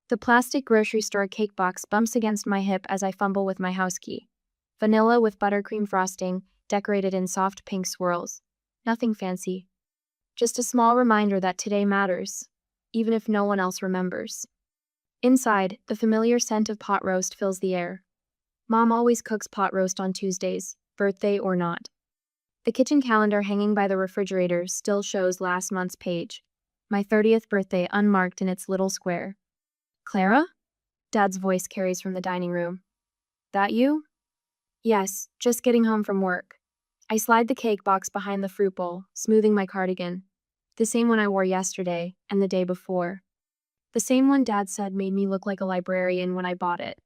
The plastic grocery store cake box bumps against my hip as I fumble with my house key. Vanilla with buttercream frosting, decorated in soft pink swirls. Nothing fancy. Just a small reminder that today matters, even if no one else remembers. Inside, the familiar scent of pot roast fills the air. Mom always cooks pot roast on Tuesdays, birthday or not. The kitchen calendar hanging by the refrigerator still shows last month's page. My 30th birthday unmarked in its little square. Clara? Dad's voice carries from the dining room. That you? Yes, just getting home from work. I slide the cake box behind the fruit bowl, smoothing my cardigan. The same one I wore yesterday and the day before. The same one Dad said made me look like a librarian when I bought it.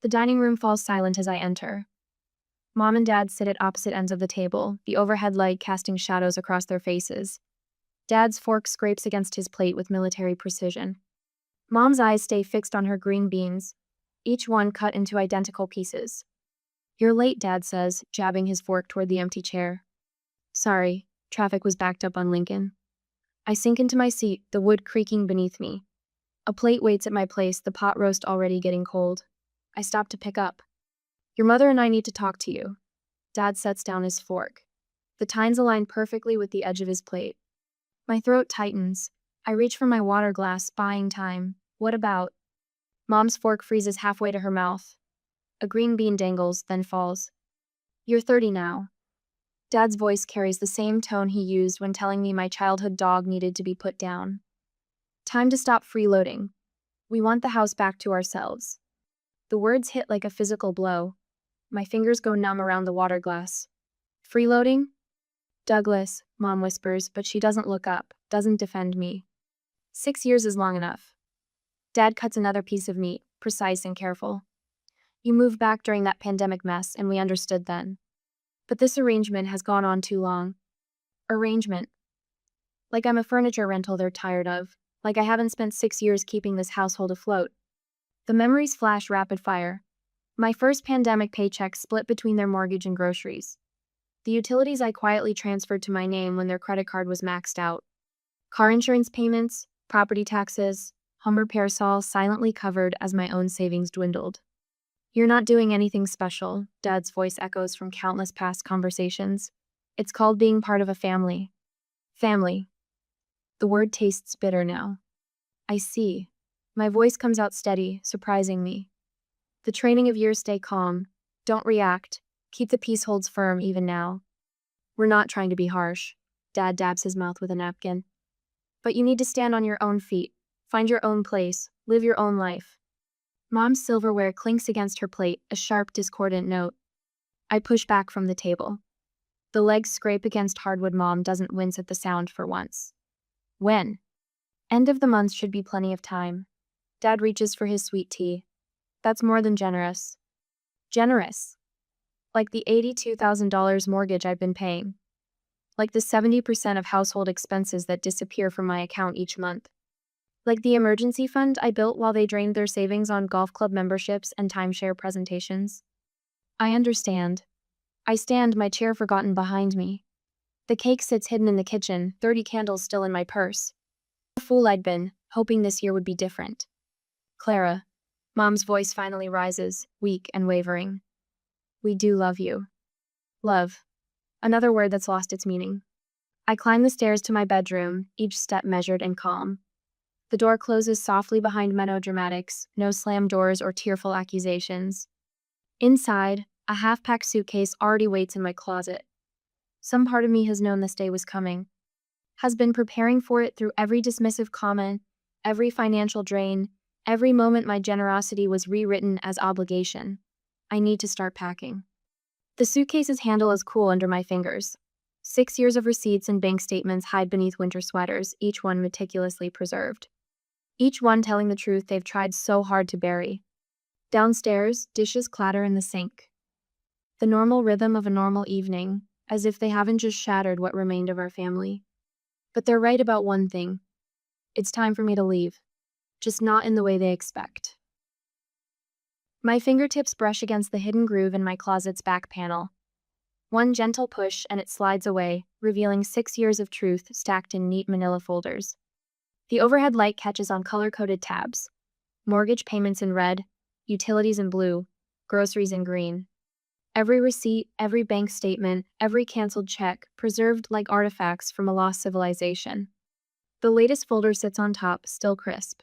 The dining room falls silent as I enter. Mom and Dad sit at opposite ends of the table, the overhead light casting shadows across their faces. Dad's fork scrapes against his plate with military precision. Mom's eyes stay fixed on her green beans, each one cut into identical pieces. You're late, Dad says, jabbing his fork toward the empty chair. Sorry, traffic was backed up on Lincoln. I sink into my seat, the wood creaking beneath me. A plate waits at my place, the pot roast already getting cold. I stop to pick up. Your mother and I need to talk to you. Dad sets down his fork. The tines align perfectly with the edge of his plate. My throat tightens. I reach for my water glass, buying time. What about? Mom's fork freezes halfway to her mouth. A green bean dangles, then falls. You're 30 now. Dad's voice carries the same tone he used when telling me my childhood dog needed to be put down. Time to stop freeloading. We want the house back to ourselves. The words hit like a physical blow. My fingers go numb around the water glass. Freeloading? Douglas, Mom whispers, but she doesn't look up, doesn't defend me. 6 years is long enough. Dad cuts another piece of meat, precise and careful. You moved back during that pandemic mess, and we understood then. But this arrangement has gone on too long. Arrangement. Like I'm a furniture rental they're tired of. Like I haven't spent 6 years keeping this household afloat. The memories flash rapid fire. My first pandemic paycheck split between their mortgage and groceries. The utilities I quietly transferred to my name when their credit card was maxed out. Car insurance payments, property taxes, home repairs all silently covered as my own savings dwindled. You're not doing anything special, Dad's voice echoes from countless past conversations. It's called being part of a family. Family. The word tastes bitter now. I see. My voice comes out steady, surprising me. The training of years stay calm. Don't react. Keep the peace holds firm even now. We're not trying to be harsh. Dad dabs his mouth with a napkin. But you need to stand on your own feet. Find your own place. Live your own life. Mom's silverware clinks against her plate, a sharp, discordant note. I push back from the table. The legs scrape against hardwood. Mom doesn't wince at the sound for once. When? End of the month should be plenty of time. Dad reaches for his sweet tea. That's more than generous. Generous. Like the $82,000 mortgage I've been paying. Like the 70% of household expenses that disappear from my account each month. Like the emergency fund I built while they drained their savings on golf club memberships and timeshare presentations. I understand. I stand, my chair forgotten behind me. The cake sits hidden in the kitchen, 30 candles still in my purse. The fool I'd been, hoping this year would be different. Clara. Mom's voice finally rises, weak and wavering. We do love you. Love. Another word that's lost its meaning. I climb the stairs to my bedroom, each step measured and calm. The door closes softly behind melodramatics, no slam doors or tearful accusations. Inside, a half-packed suitcase already waits in my closet. Some part of me has known this day was coming, has been preparing for it through every dismissive comment, every financial drain, every moment my generosity was rewritten as obligation. I need to start packing. The suitcase's handle is cool under my fingers. 6 years of receipts and bank statements hide beneath winter sweaters, each one meticulously preserved. Each one telling the truth they've tried so hard to bury. Downstairs, dishes clatter in the sink. The normal rhythm of a normal evening, as if they haven't just shattered what remained of our family. But they're right about one thing. It's time for me to leave. Just not in the way they expect. My fingertips brush against the hidden groove in my closet's back panel. One gentle push and it slides away, revealing 6 years of truth stacked in neat manila folders. The overhead light catches on color-coded tabs. Mortgage payments in red, utilities in blue, groceries in green. Every receipt, every bank statement, every canceled check, preserved like artifacts from a lost civilization. The latest folder sits on top, still crisp.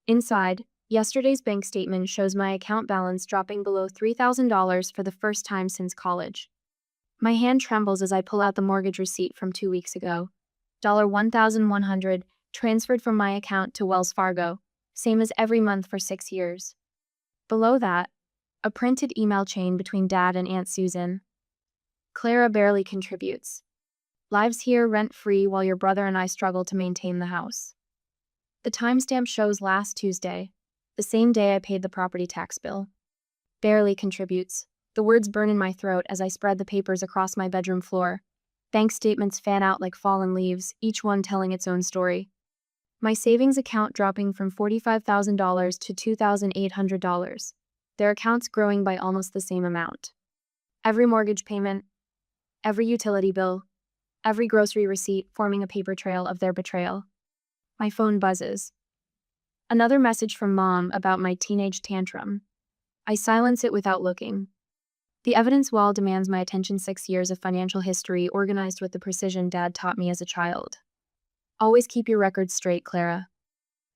Inside, yesterday's bank statement shows my account balance dropping below $3,000 for the first time since college. My hand trembles as I pull out the mortgage receipt from 2 weeks ago. $1,100 transferred from my account to Wells Fargo, same as every month for 6 years. Below that, a printed email chain between Dad and Aunt Susan. Clara barely contributes. Lives here rent-free while your brother and I struggle to maintain the house. The timestamp shows last Tuesday, the same day I paid the property tax bill. Barely contributes. The words burn in my throat as I spread the papers across my bedroom floor. Bank statements fan out like fallen leaves, each one telling its own story. My savings account dropping from $45,000 to $2,800. Their accounts growing by almost the same amount. Every mortgage payment, every utility bill, every grocery receipt forming a paper trail of their betrayal. My phone buzzes. Another message from Mom about my teenage tantrum. I silence it without looking. The evidence wall demands my attention. 6 years of financial history organized with the precision Dad taught me as a child. Always keep your records straight, Clara.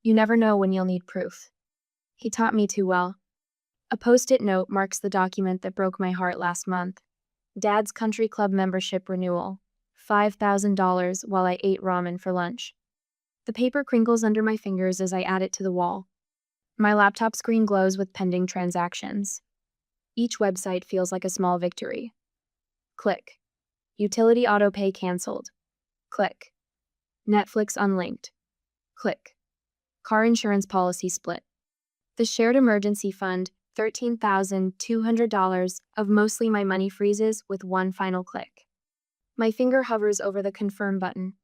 You never know when you'll need proof. He taught me too well. A post-it note marks the document that broke my heart last month. Dad's country club membership renewal. $5,000 while I ate ramen for lunch. The paper crinkles under my fingers as I add it to the wall. My laptop screen glows with pending transactions. Each website feels like a small victory. Click. Utility autopay canceled. Click. Netflix unlinked. Click. Car insurance policy split. The shared emergency fund, $13,200 of mostly my money freezes with one final click. My finger hovers over the confirm button.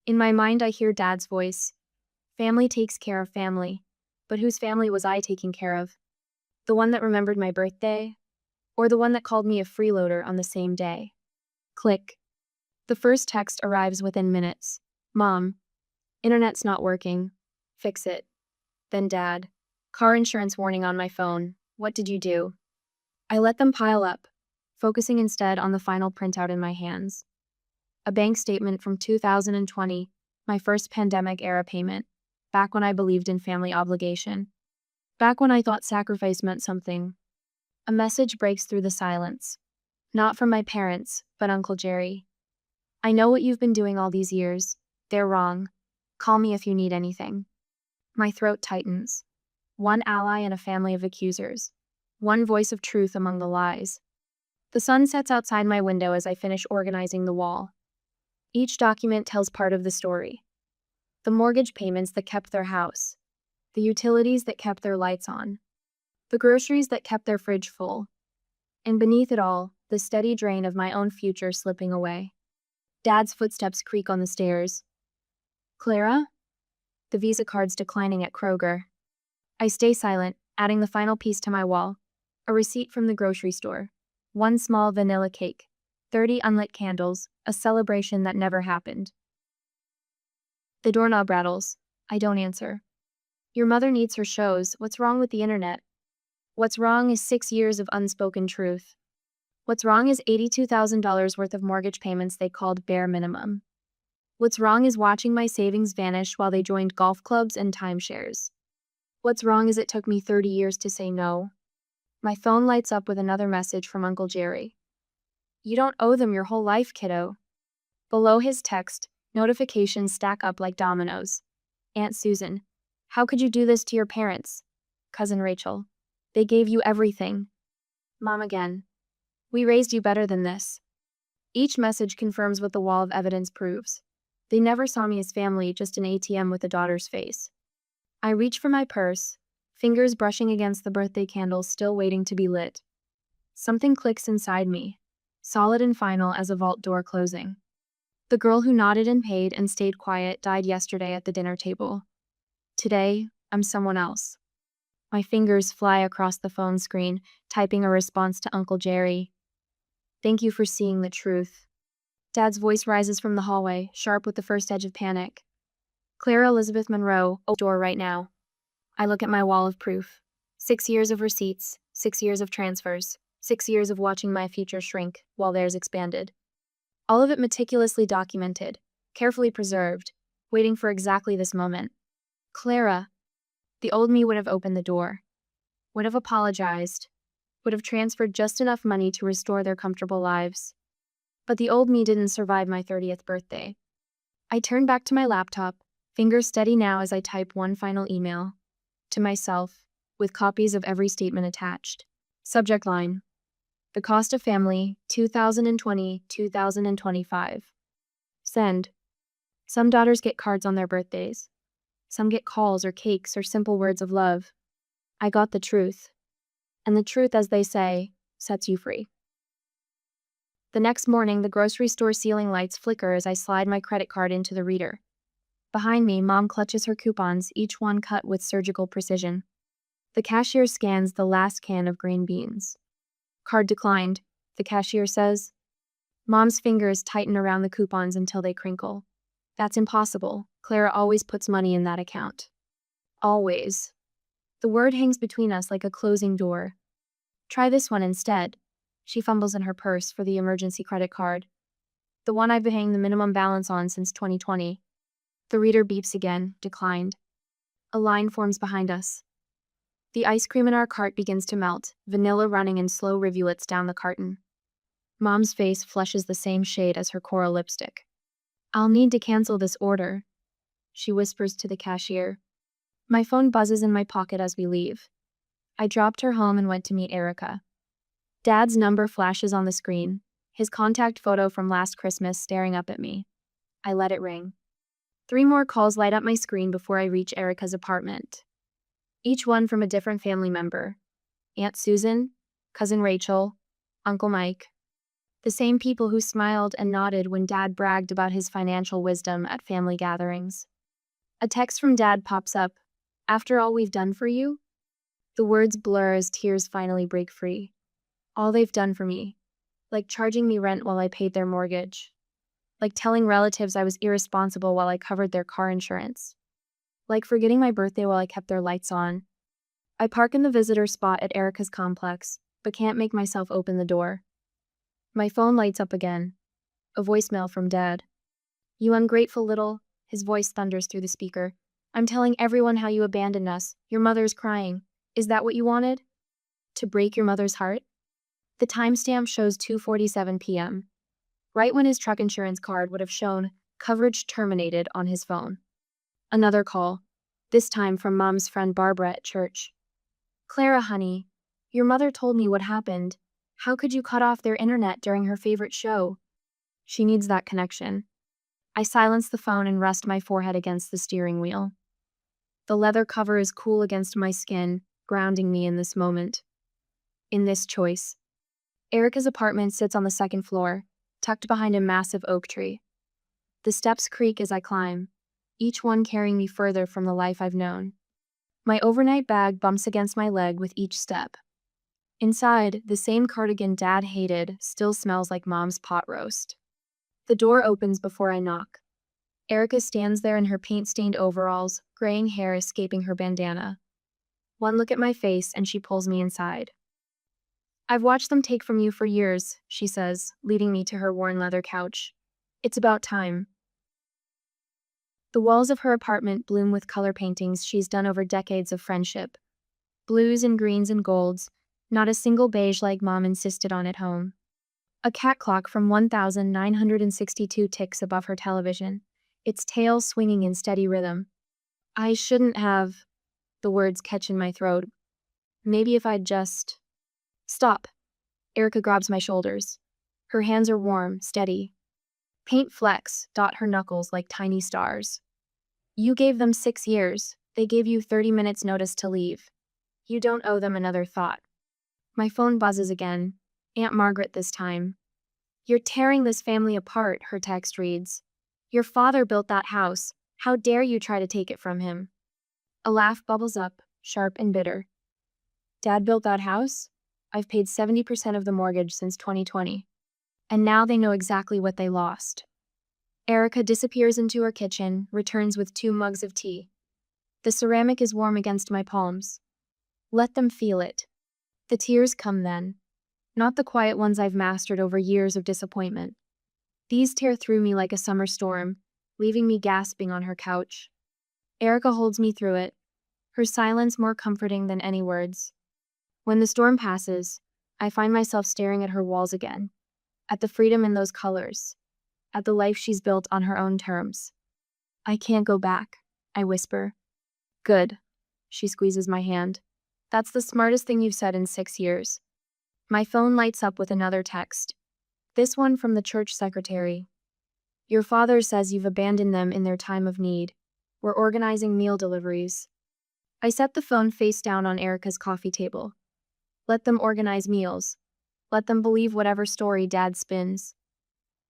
In my mind, I hear Dad's voice. Family takes care of family. But whose family was I taking care of? The one that remembered my birthday? Or the one that called me a freeloader on the same day? Click. The first text arrives within minutes. Mom, internet's not working. Fix it. Then Dad. Car insurance warning on my phone. What did you do? I let them pile up, focusing instead on the final printout in my hands. A bank statement from 2020, my first pandemic-era payment, back when I believed in family obligation. Back when I thought sacrifice meant something. A message breaks through the silence. Not from my parents, but Uncle Jerry. I know what you've been doing all these years. They're wrong. Call me if you need anything. My throat tightens. One ally in a family of accusers. One voice of truth among the lies. The sun sets outside my window as I finish organizing the wall. Each document tells part of the story. The mortgage payments that kept their house. The utilities that kept their lights on. The groceries that kept their fridge full. And beneath it all, the steady drain of my own future slipping away. Dad's footsteps creak on the stairs. Clara? The Visa card's declining at Kroger. I stay silent, adding the final piece to my wall. A receipt from the grocery store. One small vanilla cake. 30 unlit candles, a celebration that never happened. The doorknob rattles. I don't answer. Your mother needs her shows. What's wrong with the internet? What's wrong is 6 years of unspoken truth. What's wrong is $82,000 worth of mortgage payments they called bare minimum. What's wrong is watching my savings vanish while they joined golf clubs and timeshares. What's wrong is it took me 30 years to say no. My phone lights up with another message from Uncle Jerry. You don't owe them your whole life, kiddo. Below his text, notifications stack up like dominoes. Aunt Susan. How could you do this to your parents? Cousin Rachel. They gave you everything. Mom again. We raised you better than this. Each message confirms what the wall of evidence proves. They never saw me as family, just an ATM with a daughter's face. I reach for my purse, fingers brushing against the birthday candles still waiting to be lit. Something clicks inside me, solid and final as a vault door closing. The girl who nodded and paid and stayed quiet died yesterday at the dinner table. Today, I'm someone else. My fingers fly across the phone screen, typing a response to Uncle Jerry. Thank you for seeing the truth. Dad's voice rises from the hallway, sharp with the first edge of panic. Clara Elizabeth Monroe, open door right now. I look at my wall of proof. 6 years of receipts, 6 years of transfers, 6 years of watching my future shrink while theirs expanded. All of it meticulously documented, carefully preserved, waiting for exactly this moment. Clara, the old me would have opened the door, would have apologized, would have transferred just enough money to restore their comfortable lives. But the old me didn't survive my 30th birthday. I turn back to my laptop, fingers steady now as I type one final email. To myself, with copies of every statement attached. Subject line: The cost of family, 2020-2025. Send. Some daughters get cards on their birthdays. Some get calls or cakes or simple words of love. I got the truth. And the truth, as they say, sets you free. The next morning, the grocery store ceiling lights flicker as I slide my credit card into the reader. Behind me, Mom clutches her coupons, each one cut with surgical precision. The cashier scans the last can of green beans. Card declined, the cashier says. Mom's fingers tighten around the coupons until they crinkle. That's impossible. Clara always puts money in that account. Always. The word hangs between us like a closing door. Try this one instead. She fumbles in her purse for the emergency credit card. The one I've been paying the minimum balance on since 2020. The reader beeps again, declined. A line forms behind us. The ice cream in our cart begins to melt, vanilla running in slow rivulets down the carton. Mom's face flushes the same shade as her coral lipstick. I'll need to cancel this order, she whispers to the cashier. My phone buzzes in my pocket as we leave. I dropped her home and went to meet Erica. Dad's number flashes on the screen, his contact photo from last Christmas staring up at me. I let it ring. 3 more calls light up my screen before I reach Erica's apartment. Each one from a different family member. Aunt Susan, Cousin Rachel, Uncle Mike. The same people who smiled and nodded when Dad bragged about his financial wisdom at family gatherings. A text from Dad pops up. After all we've done for you? The words blur as tears finally break free. All they've done for me. Like charging me rent while I paid their mortgage. Like telling relatives I was irresponsible while I covered their car insurance. Like forgetting my birthday while I kept their lights on. I park in the visitor spot at Erica's complex, but can't make myself open the door. My phone lights up again. A voicemail from Dad. You ungrateful little, his voice thunders through the speaker. I'm telling everyone how you abandoned us. Your mother's crying. Is that what you wanted? To break your mother's heart? The timestamp shows 2:47 p.m. Right when his truck insurance card would have shown coverage terminated on his phone. Another call, this time from Mom's friend Barbara at church. Clara, honey, your mother told me what happened. How could you cut off their internet during her favorite show? She needs that connection. I silence the phone and rest my forehead against the steering wheel. The leather cover is cool against my skin, grounding me in this moment. In this choice. Erica's apartment sits on the 2nd floor, tucked behind a massive oak tree. The steps creak as I climb, each one carrying me further from the life I've known. My overnight bag bumps against my leg with each step. Inside, the same cardigan Dad hated still smells like Mom's pot roast. The door opens before I knock. Erica stands there in her paint-stained overalls, graying hair escaping her bandana. One look at my face and she pulls me inside. I've watched them take from you for years, she says, leading me to her worn leather couch. It's about time. The walls of her apartment bloom with color paintings she's done over decades of friendship. Blues and greens and golds, not a single beige like Mom insisted on at home. A cat clock from 1962 ticks above her television, its tail swinging in steady rhythm. I shouldn't have, the words catch in my throat. Maybe if I'd just... Stop. Erica grabs my shoulders. Her hands are warm, steady. Paint flecks dot her knuckles like tiny stars. You gave them 6 years. They gave you 30 minutes notice to leave. You don't owe them another thought. My phone buzzes again. Aunt Margaret this time. You're tearing this family apart, her text reads. Your father built that house. How dare you try to take it from him? A laugh bubbles up, sharp and bitter. Dad built that house? I've paid 70% of the mortgage since 2020. And now they know exactly what they lost. Erica disappears into her kitchen, returns with 2 mugs of tea. The ceramic is warm against my palms. Let them feel it. The tears come then. Not the quiet ones I've mastered over years of disappointment. These tear through me like a summer storm, leaving me gasping on her couch. Erica holds me through it, her silence more comforting than any words. When the storm passes, I find myself staring at her walls again, at the freedom in those colors, at the life she's built on her own terms. I can't go back, I whisper. Good. She squeezes my hand. That's the smartest thing you've said in 6 years. My phone lights up with another text. This one from the church secretary. Your father says you've abandoned them in their time of need. We're organizing meal deliveries. I set the phone face down on Erica's coffee table. Let them organize meals. Let them believe whatever story Dad spins.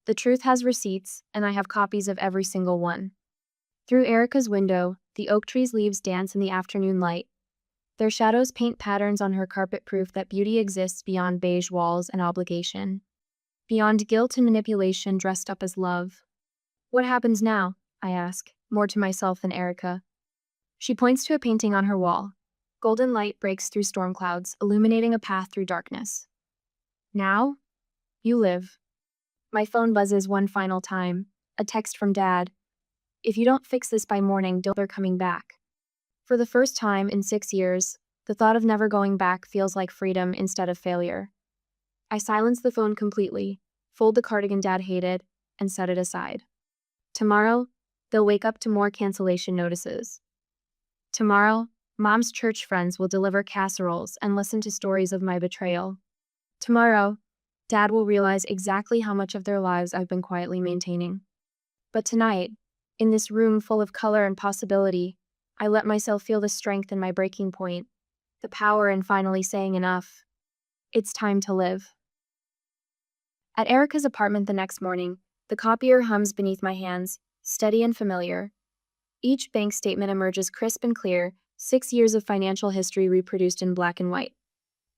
The truth has receipts, and I have copies of every single one. Through Erica's window, the oak tree's leaves dance in the afternoon light. Their shadows paint patterns on her carpet, proof that beauty exists beyond beige walls and obligation. Beyond guilt and manipulation dressed up as love. What happens now? I ask, more to myself than Erica. She points to a painting on her wall. Golden light breaks through storm clouds, illuminating a path through darkness. Now? You live. My phone buzzes one final time. A text from Dad. If you don't fix this by morning, they're coming back. For the first time in 6 years, the thought of never going back feels like freedom instead of failure. I silence the phone completely, fold the cardigan Dad hated, and set it aside. Tomorrow, they'll wake up to more cancellation notices. Tomorrow, Mom's church friends will deliver casseroles and listen to stories of my betrayal. Tomorrow, Dad will realize exactly how much of their lives I've been quietly maintaining. But tonight, in this room full of color and possibility, I let myself feel the strength in my breaking point, the power in finally saying enough. It's time to live. At Erica's apartment the next morning, the copier hums beneath my hands, steady and familiar. Each bank statement emerges crisp and clear, 6 years of financial history reproduced in black and white.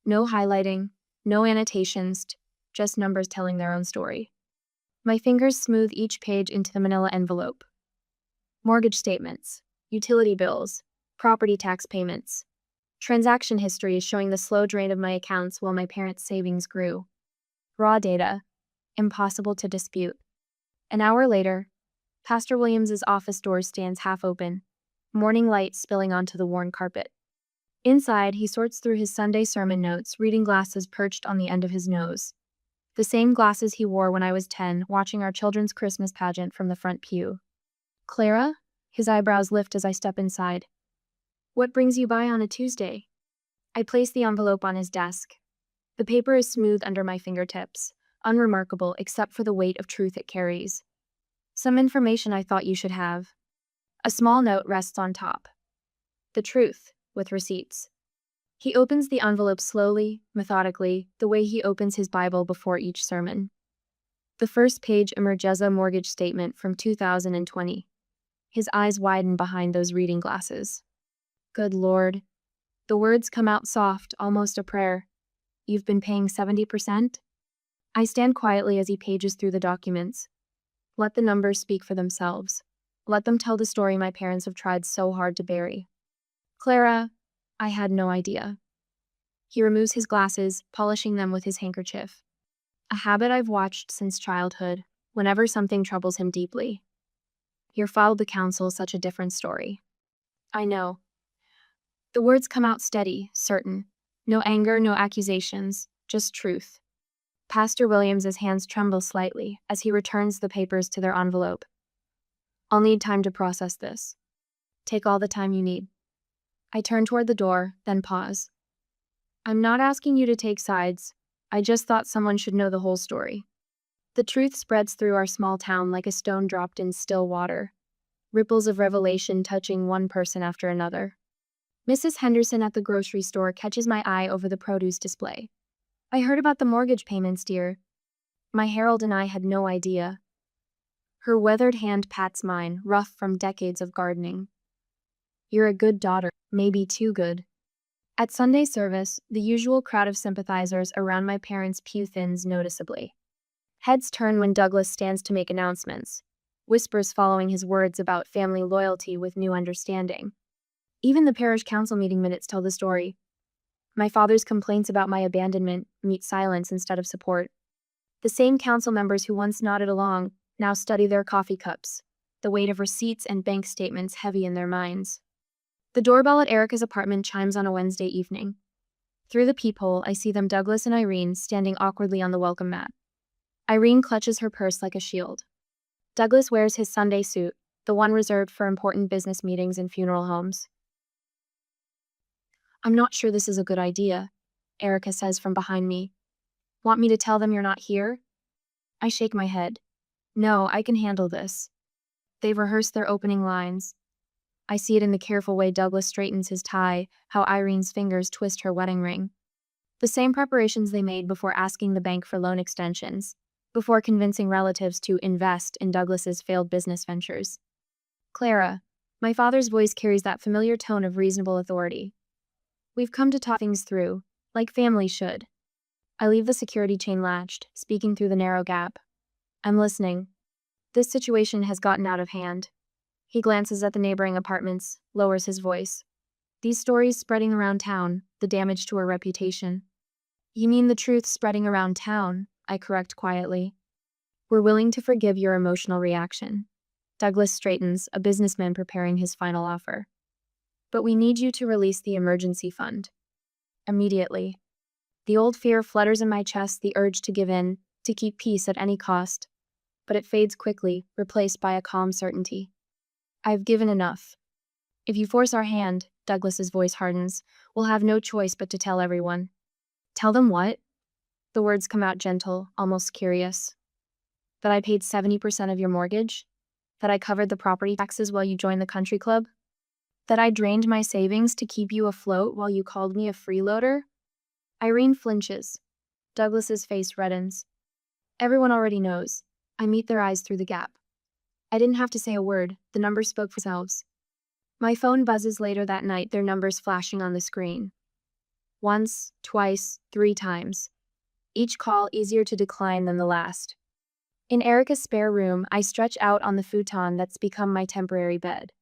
No highlighting, no annotations, just numbers telling their own story. My fingers smooth each page into the manila envelope. Mortgage statements, utility bills, property tax payments. Transaction history is showing the slow drain of my accounts while my parents' savings grew. Raw data, impossible to dispute. An hour later, Pastor Williams's office door stands half open, morning light spilling onto the worn carpet. Inside, he sorts through his Sunday sermon notes, reading glasses perched on the end of his nose. The same glasses he wore when I was 10, watching our children's Christmas pageant from the front pew. Clara? His eyebrows lift as I step inside. What brings you by on a Tuesday? I place the envelope on his desk. The paper is smooth under my fingertips, unremarkable except for the weight of truth it carries. Some information I thought you should have. A small note rests on top. The truth, with receipts. He opens the envelope slowly, methodically, the way he opens his Bible before each sermon. The first page emerges a mortgage statement from 2020. His eyes widen behind those reading glasses. Good Lord. The words come out soft, almost a prayer. You've been paying 70%? I stand quietly as he pages through the documents. Let the numbers speak for themselves. Let them tell the story my parents have tried so hard to bury. Clara, I had no idea. He removes his glasses, polishing them with his handkerchief. A habit I've watched since childhood, whenever something troubles him deeply. Your filed to counsel such a different story. I know. The words come out steady, certain. No anger, no accusations, just truth. Pastor Williams's hands tremble slightly as he returns the papers to their envelope. I'll need time to process this. Take all the time you need. I turn toward the door, then pause. I'm not asking you to take sides. I just thought someone should know the whole story. The truth spreads through our small town like a stone dropped in still water. Ripples of revelation touching one person after another. Mrs. Henderson at the grocery store catches my eye over the produce display. I heard about the mortgage payments, dear. My Harold and I had no idea. Her weathered hand pats mine, rough from decades of gardening. You're a good daughter, maybe too good. At Sunday service, the usual crowd of sympathizers around my parents' pew thins noticeably. Heads turn when Douglas stands to make announcements, whispers following his words about family loyalty with new understanding. Even the parish council meeting minutes tell the story. My father's complaints about my abandonment meet silence instead of support. The same council members who once nodded along now study their coffee cups, the weight of receipts and bank statements heavy in their minds. The doorbell at Erica's apartment chimes on a Wednesday evening. Through the peephole, I see them, Douglas and Irene, standing awkwardly on the welcome mat. Irene clutches her purse like a shield. Douglas wears his Sunday suit, the one reserved for important business meetings and funeral homes. I'm not sure this is a good idea, Erica says from behind me. Want me to tell them you're not here? I shake my head. No, I can handle this. They've rehearsed their opening lines. I see it in the careful way Douglas straightens his tie, how Irene's fingers twist her wedding ring. The same preparations they made before asking the bank for loan extensions, before convincing relatives to invest in Douglas's failed business ventures. Clara, my father's voice carries that familiar tone of reasonable authority. We've come to talk things through, like family should. I leave the security chain latched, speaking through the narrow gap. I'm listening. This situation has gotten out of hand. He glances at the neighboring apartments, lowers his voice. These stories spreading around town, the damage to her reputation. You mean the truth spreading around town, I correct quietly. We're willing to forgive your emotional reaction. Douglas straightens, a businessman preparing his final offer. But we need you to release the emergency fund. Immediately. The old fear flutters in my chest, the urge to give in, to keep peace at any cost. But it fades quickly, replaced by a calm certainty. I've given enough. If you force our hand, Douglas's voice hardens, we'll have no choice but to tell everyone. Tell them what? The words come out gentle, almost curious. That I paid 70% of your mortgage? That I covered the property taxes while you joined the country club? That I drained my savings to keep you afloat while you called me a freeloader? Irene flinches. Douglas's face reddens. Everyone already knows. I meet their eyes through the gap. I didn't have to say a word, the numbers spoke for themselves. My phone buzzes later that night, their numbers flashing on the screen. Once, twice, 3 times. Each call easier to decline than the last. In Erica's spare room, I stretch out on the futon that's become my temporary bed.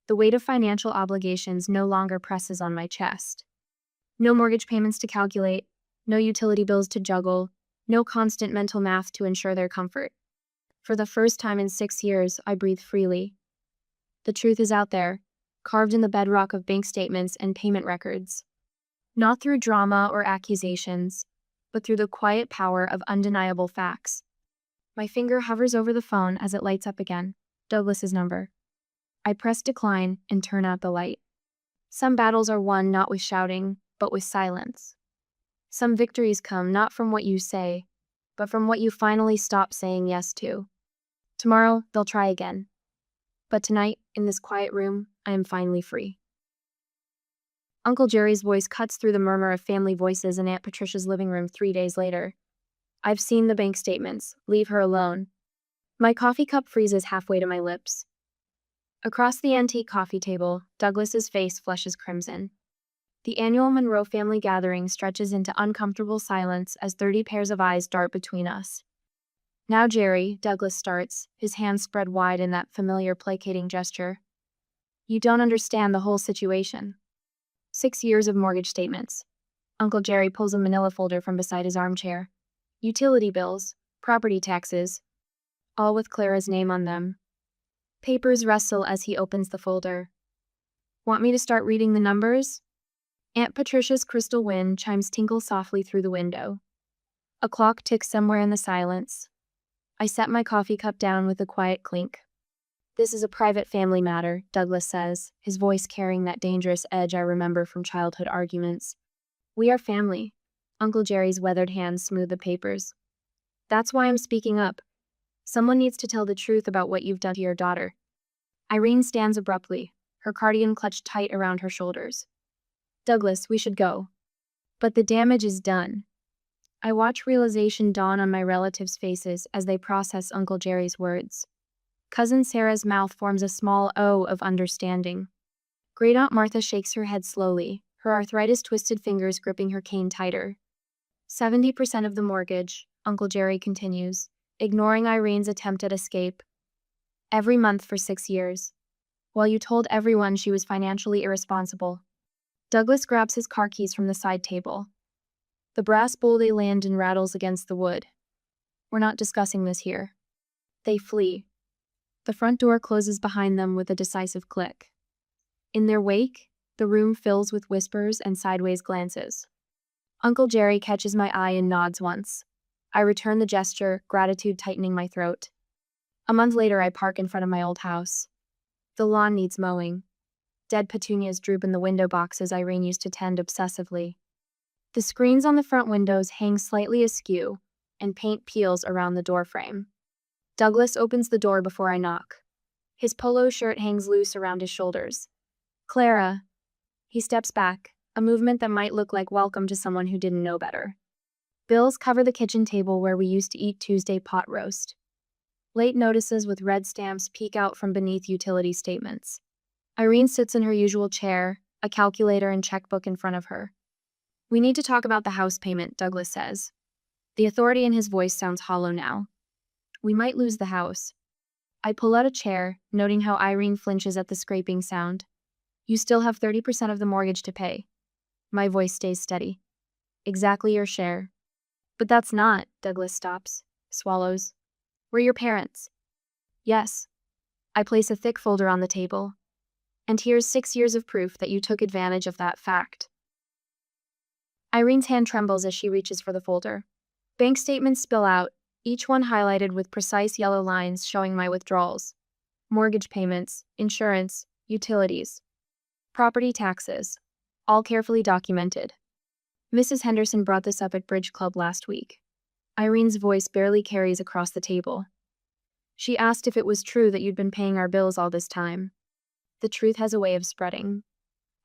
The weight of financial obligations no longer presses on my chest. No mortgage payments to calculate, no utility bills to juggle, no constant mental math to ensure their comfort. For the first time in 6 years, I breathe freely. The truth is out there, carved in the bedrock of bank statements and payment records. Not through drama or accusations, but through the quiet power of undeniable facts. My finger hovers over the phone as it lights up again. Douglas's number. I press decline and turn out the light. Some battles are won not with shouting, but with silence. Some victories come not from what you say, but from what you finally stop saying yes to. Tomorrow, they'll try again. But tonight, in this quiet room, I am finally free. Uncle Jerry's voice cuts through the murmur of family voices in Aunt Patricia's living room 3 days later. I've seen the bank statements. Leave her alone. My coffee cup freezes halfway to my lips. Across the antique coffee table, Douglas's face flushes crimson. The annual Monroe family gathering stretches into uncomfortable silence as 30 pairs of eyes dart between us. Now Jerry, Douglas starts, his hands spread wide in that familiar placating gesture. You don't understand the whole situation. 6 years of mortgage statements. Uncle Jerry pulls a manila folder from beside his armchair. Utility bills, property taxes, all with Clara's name on them. Papers rustle as he opens the folder. Want me to start reading the numbers? Aunt Patricia's crystal wind chimes tinkle softly through the window. A clock ticks somewhere in the silence. I set my coffee cup down with a quiet clink. This is a private family matter, Douglas says, his voice carrying that dangerous edge I remember from childhood arguments. We are family. Uncle Jerry's weathered hands smooth the papers. That's why I'm speaking up. Someone needs to tell the truth about what you've done to your daughter. Irene stands abruptly, her cardigan clutched tight around her shoulders. Douglas, we should go. But the damage is done. I watch realization dawn on my relatives' faces as they process Uncle Jerry's words. Cousin Sarah's mouth forms a small O of understanding. Great Aunt Martha shakes her head slowly, her arthritis-twisted fingers gripping her cane tighter. 70% of the mortgage, Uncle Jerry continues, ignoring Irene's attempt at escape. Every month for 6 years. while you told everyone she was financially irresponsible. Douglas grabs his car keys from the side table. The brass bowl they land and rattles against the wood. We're not discussing this here. They flee. The front door closes behind them with a decisive click. In their wake, the room fills with whispers and sideways glances. Uncle Jerry catches my eye and nods once. I return the gesture, gratitude tightening my throat. A month later, I park in front of my old house. The lawn needs mowing. Dead petunias droop in the window boxes Irene used to tend obsessively. The screens on the front windows hang slightly askew, and paint peels around the doorframe. Douglas opens the door before I knock. His polo shirt hangs loose around his shoulders. Clara. He steps back, a movement that might look like welcome to someone who didn't know better. Bills cover the kitchen table where we used to eat Tuesday pot roast. Late notices with red stamps peek out from beneath utility statements. Irene sits in her usual chair, a calculator and checkbook in front of her. We need to talk about the house payment, Douglas says. The authority in his voice sounds hollow now. We might lose the house. I pull out a chair, noting how Irene flinches at the scraping sound. You still have 30% of the mortgage to pay. My voice stays steady. Exactly your share. But that's not, Douglas stops, swallows. We're your parents. Yes. I place a thick folder on the table. And here's 6 years of proof that you took advantage of that fact. Irene's hand trembles as she reaches for the folder. Bank statements spill out, each one highlighted with precise yellow lines showing my withdrawals. Mortgage payments, insurance, utilities, property taxes, all carefully documented. Mrs. Henderson brought this up at Bridge Club last week. Irene's voice barely carries across the table. She asked if it was true that you'd been paying our bills all this time. The truth has a way of spreading.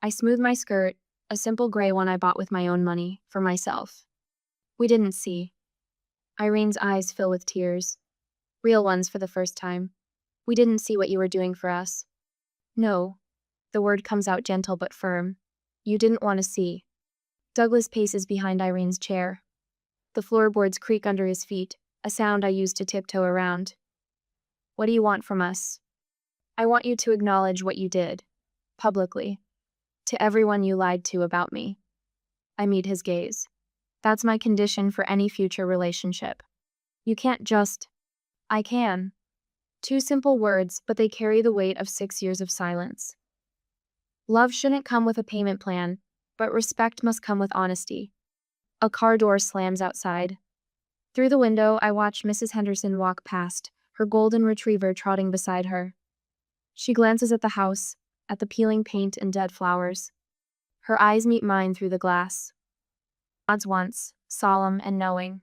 I smooth my skirt, a simple gray one I bought with my own money, for myself. We didn't see. Irene's eyes fill with tears. Real ones for the first time. We didn't see what you were doing for us. No. The word comes out gentle but firm. You didn't want to see. Douglas paces behind Irene's chair. The floorboards creak under his feet, a sound I use to tiptoe around. What do you want from us? I want you to acknowledge what you did. Publicly. To everyone you lied to about me. I meet his gaze. That's my condition for any future relationship. You can't just... I can. 2 simple words, but they carry the weight of 6 years of silence. Love shouldn't come with a payment plan, but respect must come with honesty. A car door slams outside. Through the window, I watch Mrs. Henderson walk past, her golden retriever trotting beside her. She glances at the house, at the peeling paint and dead flowers. Her eyes meet mine through the glass. Nods once, solemn and knowing.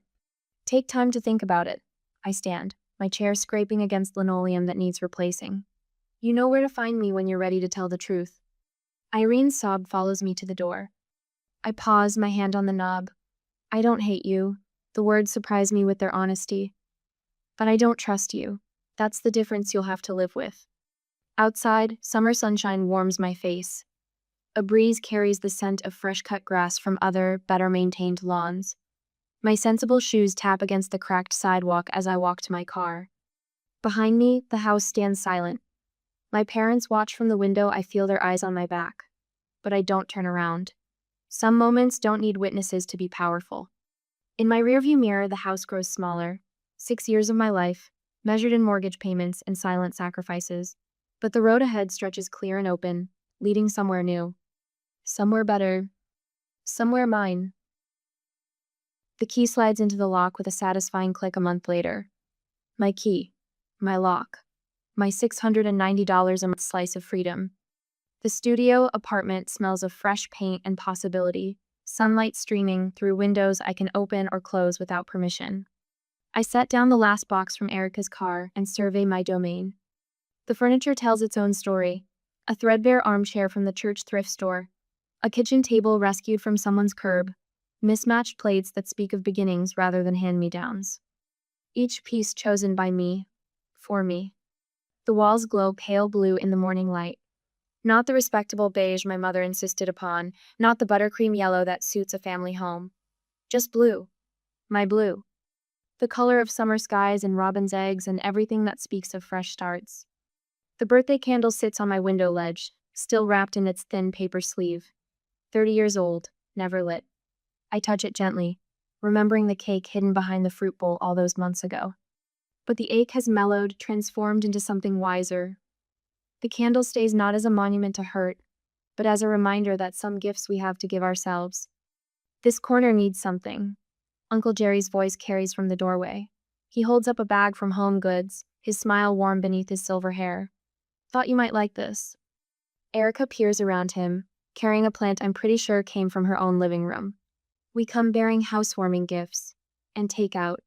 Take time to think about it. I stand, my chair scraping against linoleum that needs replacing. You know where to find me when you're ready to tell the truth. Irene's sob follows me to the door. I pause, my hand on the knob. I don't hate you. The words surprise me with their honesty. But I don't trust you. That's the difference you'll have to live with. Outside, summer sunshine warms my face. A breeze carries the scent of fresh-cut grass from other, better-maintained lawns. My sensible shoes tap against the cracked sidewalk as I walk to my car. Behind me, the house stands silent. My parents watch from the window. I feel their eyes on my back. But I don't turn around. Some moments don't need witnesses to be powerful. In my rearview mirror, the house grows smaller. 6 years of my life, measured in mortgage payments and silent sacrifices. But the road ahead stretches clear and open, leading somewhere new. Somewhere better. Somewhere mine. The key slides into the lock with a satisfying click a month later. My key. My lock. My $690 a month slice of freedom. The studio apartment smells of fresh paint and possibility, sunlight streaming through windows I can open or close without permission. I set down the last box from Erica's car and survey my domain. The furniture tells its own story. A threadbare armchair from the church thrift store. A kitchen table rescued from someone's curb. Mismatched plates that speak of beginnings rather than hand-me-downs. Each piece chosen by me. For me. The walls glow pale blue in the morning light. Not the respectable beige my mother insisted upon, not the buttercream yellow that suits a family home. Just blue. My blue. The color of summer skies and robin's eggs and everything that speaks of fresh starts. The birthday candle sits on my window ledge, still wrapped in its thin paper sleeve. 30 years old, never lit. I touch it gently, remembering the cake hidden behind the fruit bowl all those months ago. But the ache has mellowed, transformed into something wiser. The candle stays not as a monument to hurt, but as a reminder that some gifts we have to give ourselves. This corner needs something. Uncle Jerry's voice carries from the doorway. He holds up a bag from Home Goods, his smile warm beneath his silver hair. Thought you might like this. Erica peers around him, carrying a plant I'm pretty sure came from her own living room. We come bearing housewarming gifts. And takeout.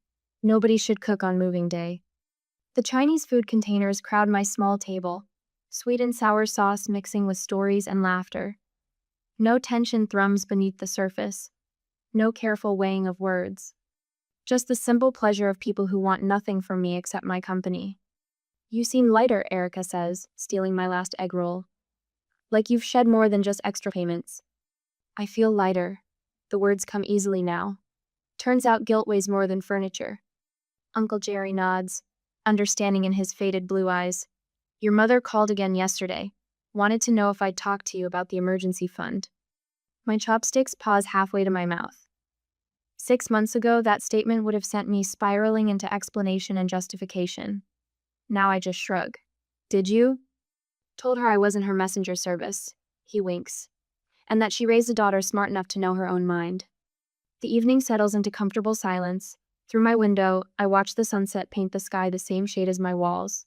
Nobody should cook on moving day. The Chinese food containers crowd my small table, sweet and sour sauce mixing with stories and laughter. No tension thrums beneath the surface. No careful weighing of words. Just the simple pleasure of people who want nothing from me except my company. You seem lighter, Erica says, stealing my last egg roll. Like you've shed more than just extra payments. I feel lighter. The words come easily now. Turns out guilt weighs more than furniture. Uncle Jerry nods, understanding in his faded blue eyes. Your mother called again yesterday. Wanted to know if I'd talk to you about the emergency fund. My chopsticks pause halfway to my mouth. 6 months ago, that statement would have sent me spiraling into explanation and justification. Now I just shrug. Did you? Told her I wasn't her messenger service. He winks. And that she raised a daughter smart enough to know her own mind. The evening settles into comfortable silence. Through my window, I watch the sunset paint the sky the same shade as my walls.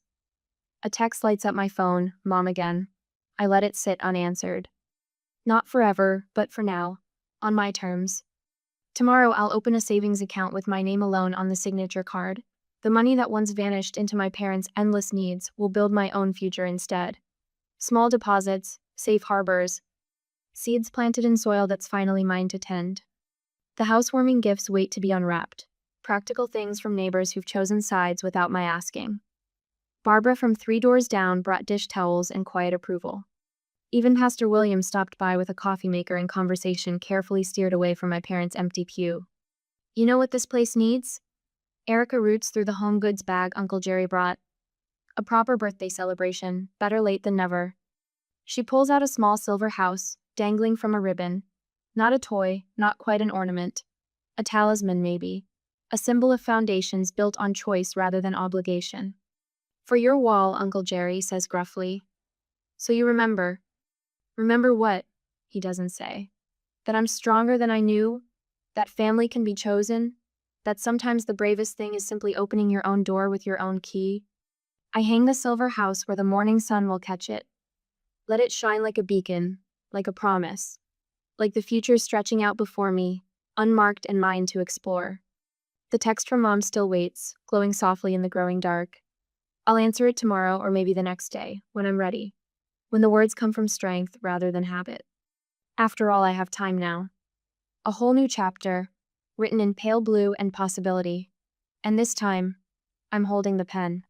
A text lights up my phone, Mom again. I let it sit unanswered. Not forever, but for now. On my terms. Tomorrow I'll open a savings account with my name alone on the signature card. The money that once vanished into my parents' endless needs will build my own future instead. Small deposits, safe harbors, seeds planted in soil that's finally mine to tend. The housewarming gifts wait to be unwrapped. Practical things from neighbors who've chosen sides without my asking. Barbara from 3 doors down brought dish towels and quiet approval. Even Pastor William stopped by with a coffee maker and conversation carefully steered away from my parents' empty pew. You know what this place needs? Erica roots through the Home Goods bag Uncle Jerry brought. A proper birthday celebration, better late than never. She pulls out a small silver house, dangling from a ribbon. Not a toy, not quite an ornament. A talisman, maybe. A symbol of foundations built on choice rather than obligation. For your wall, Uncle Jerry says gruffly. So you remember. Remember what? He doesn't say. That I'm stronger than I knew? That family can be chosen? That sometimes the bravest thing is simply opening your own door with your own key? I hang the silver house where the morning sun will catch it. Let it shine like a beacon, like a promise. Like the future stretching out before me, unmarked and mine to explore. The text from Mom still waits, glowing softly in the growing dark. I'll answer it tomorrow or maybe the next day, when I'm ready. When the words come from strength rather than habit. After all, I have time now. A whole new chapter, written in pale blue and possibility. And this time, I'm holding the pen.